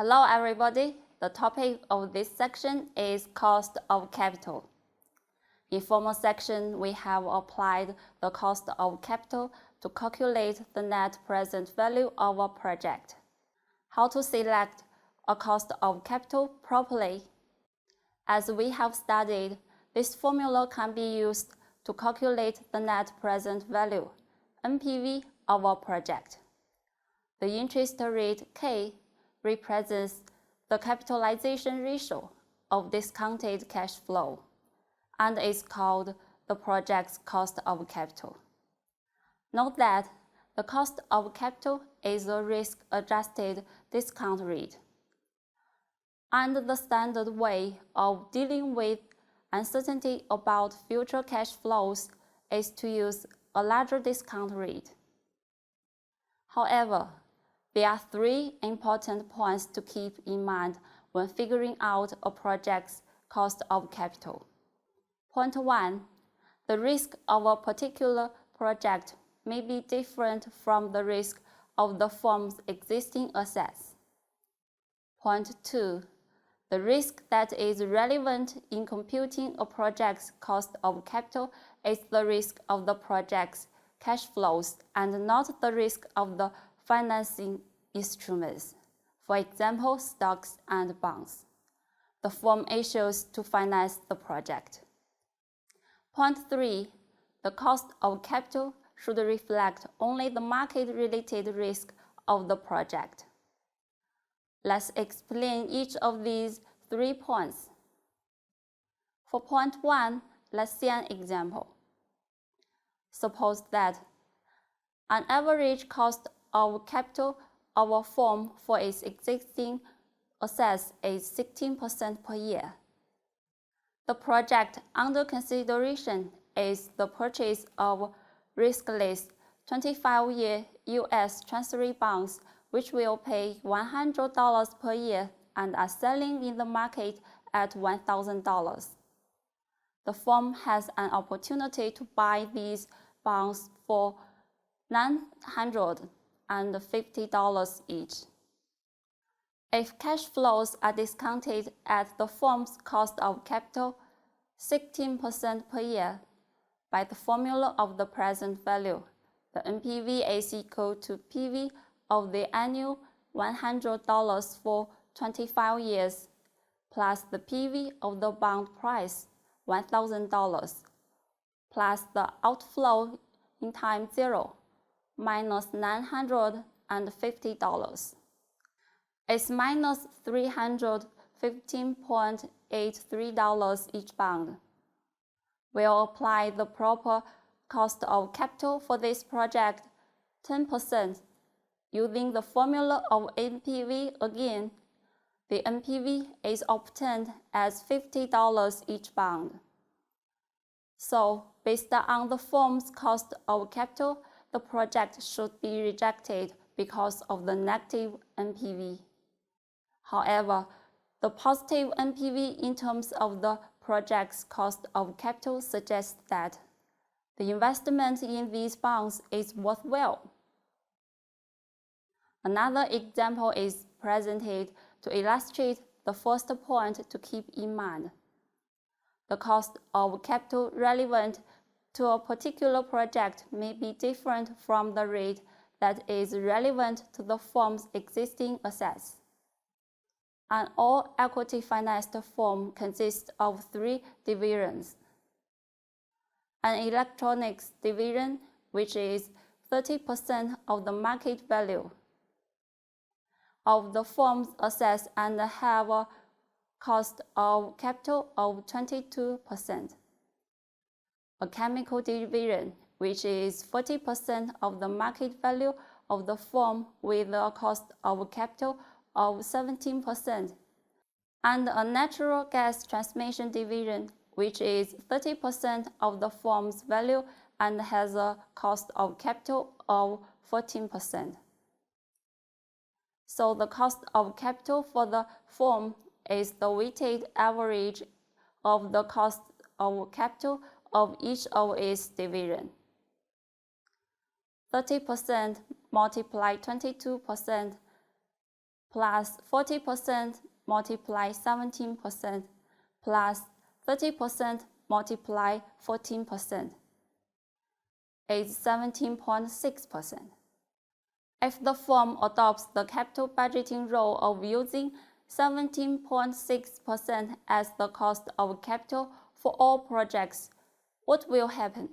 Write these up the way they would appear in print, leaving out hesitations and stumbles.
Hello everybody, the topic of this section is cost of capital. In former section, we have applied the cost of capital to calculate the net present value of a project. How to select a cost of capital properly? As we have studied, this formula can be used to calculate the net present value, NPV, of a project. The interest rate K represents the capitalization ratio of discounted cash flow and is called the project's cost of capital. Note that the cost of capital is a risk-adjusted discount rate, and the standard way of dealing with uncertainty about future cash flows is to use a larger discount rate. However, there are three important points to keep in mind when figuring out a project's cost of capital. Point 1. The risk of a particular project may be different from the risk of the firm's existing assets. Point 2. The risk that is relevant in computing a project's cost of capital is the risk of the project's cash flows and not the risk of the financing instruments, for example, stocks and bonds, the firm issues to finance the project. Point 3. The cost of capital should reflect only the market-related risk of the project. Let's explain each of these 3 points. For point 1, let's see an example. Suppose that an average cost of capital of a firm for its existing assets is 16% per year. The project under consideration is the purchase of riskless 25-year U.S. Treasury bonds, which will pay $100 per year and are selling in the market at $1,000. The firm has an opportunity to buy these bonds for $950 each. If cash flows are discounted at the firm's cost of capital, 16% per year, by the formula of the present value, the NPV is equal to PV of the annual $100 for 25 years, plus the PV of the bond price, $1,000, plus the outflow in time 0, minus $950. It's minus $315.83 each bond. We'll apply the proper cost of capital for this project, 10%, using the formula of NPV again. The NPV is obtained as $50 each bond. So, based on the firm's cost of capital, the project should be rejected because of the negative NPV. However, the positive NPV in terms of the project's cost of capital suggests that the investment in these bonds is worthwhile. Another example is presented to illustrate the first point to keep in mind. The cost of capital relevant to a particular project may be different from the rate that is relevant to the firm's existing assets. An all-equity financed firm consists of 3 divisions. An electronics division, which is 30% of the market value of the firm's assets and have a cost of capital of 22%. A chemical division, which is 40% of the market value of the firm with a cost of capital of 17%, and a natural gas transmission division, which is 30% of the firm's value and has a cost of capital of 14%. So the cost of capital for the firm is the weighted average of the cost of capital of each of its divisions. 30% multiplied 22% plus 40% multiply 17% plus 30% multiply 14% is 17.6%. If the firm adopts the capital budgeting rule of using 17.6% as the cost of capital for all projects, what will happen?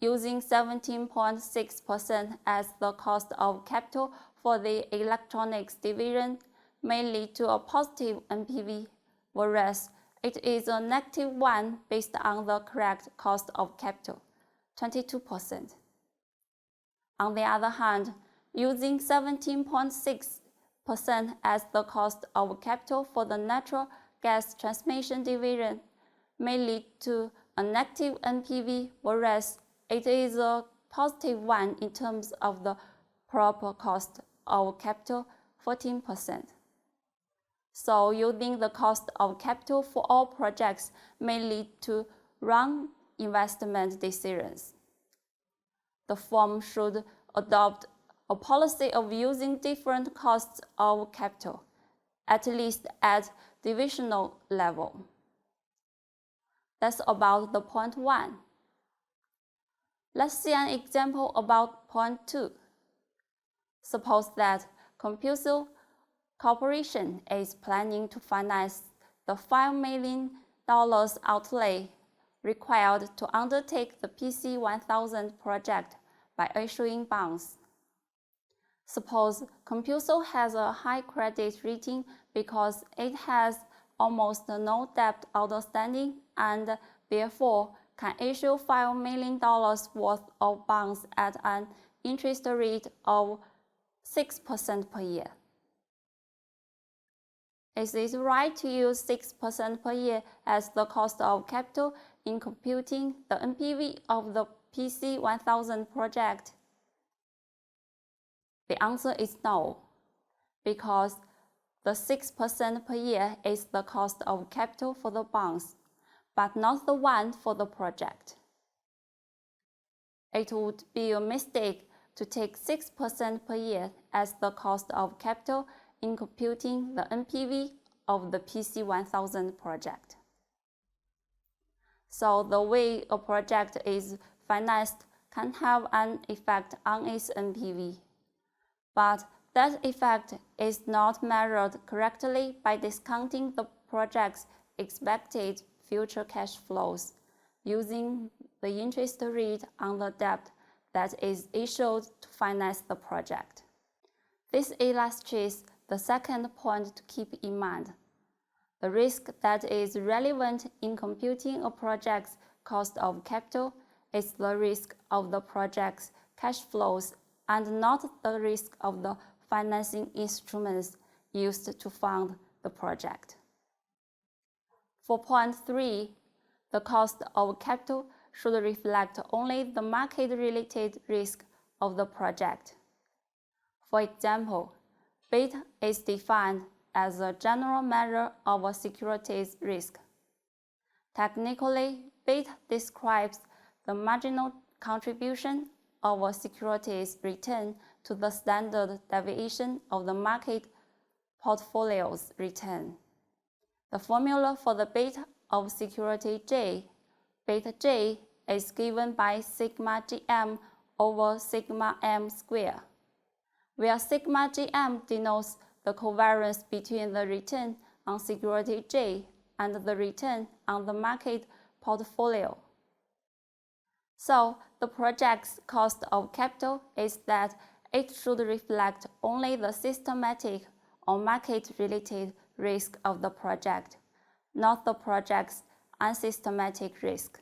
Using 17.6% as the cost of capital for the electronics division may lead to a positive NPV, whereas it is a negative one based on the correct cost of capital, 22%. On the other hand, using 17.6% as the cost of capital for the natural gas transmission division may lead to a negative NPV, whereas it is a positive one in terms of the proper cost of capital, 14%. So using the cost of capital for all projects may lead to wrong investment decisions. The firm should adopt a policy of using different costs of capital, at least at divisional level. That's about the point 1. Let's see an example about point 2. Suppose that Compusol Corporation is planning to finance the $5 million outlay required to undertake the PC1000 project by issuing bonds. Suppose Compusol has a high credit rating because it has almost no debt outstanding and therefore can issue $5 million worth of bonds at an interest rate of 6% per year. Is it right to use 6% per year as the cost of capital in computing the NPV of the PC1000 project? The answer is no, because the 6% per year is the cost of capital for the bonds, but not the one for the project. It would be a mistake to take 6% per year as the cost of capital in computing the NPV of the PC1000 project. So the way a project is financed can have an effect on its NPV, but that effect is not measured correctly by discounting the project's expected future cash flows using the interest rate on the debt that is issued to finance the project. This illustrates the second point to keep in mind. The risk that is relevant in computing a project's cost of capital is the risk of the project's cash flows and not the risk of the financing instruments used to fund the project. For point 3, the cost of capital should reflect only the market-related risk of the project. For example, beta is defined as a general measure of a security's risk. Technically, beta describes the marginal contribution of a security's return to the standard deviation of the market portfolio's return. The formula for the beta of security J, beta J, is given by sigma GM over sigma M squared, where sigma GM denotes the covariance between the return on security J and the return on the market portfolio. So the project's cost of capital is that it should reflect only the systematic or market-related risk of the project, not the project's unsystematic risk.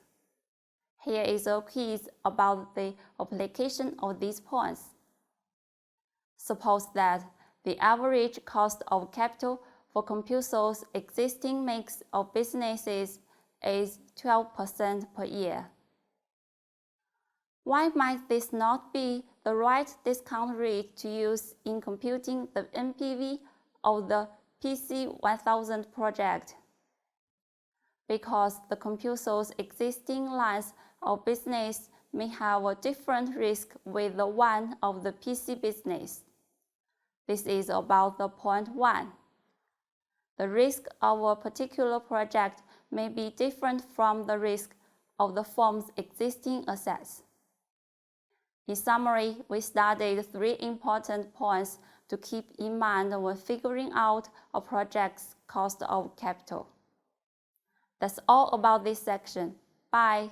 Here is a quiz about the application of these points. Suppose that the average cost of capital for Compusol's existing mix of businesses is 12% per year. Why might this not be the right discount rate to use in computing the NPV of the PC1000 project? Because the Compusol's existing lines of business may have a different risk with the one of the PC business. This is about the point 1. The risk of a particular project may be different from the risk of the firm's existing assets. In summary, we studied 3 important points to keep in mind when figuring out a project's cost of capital. That's all about this section. Bye.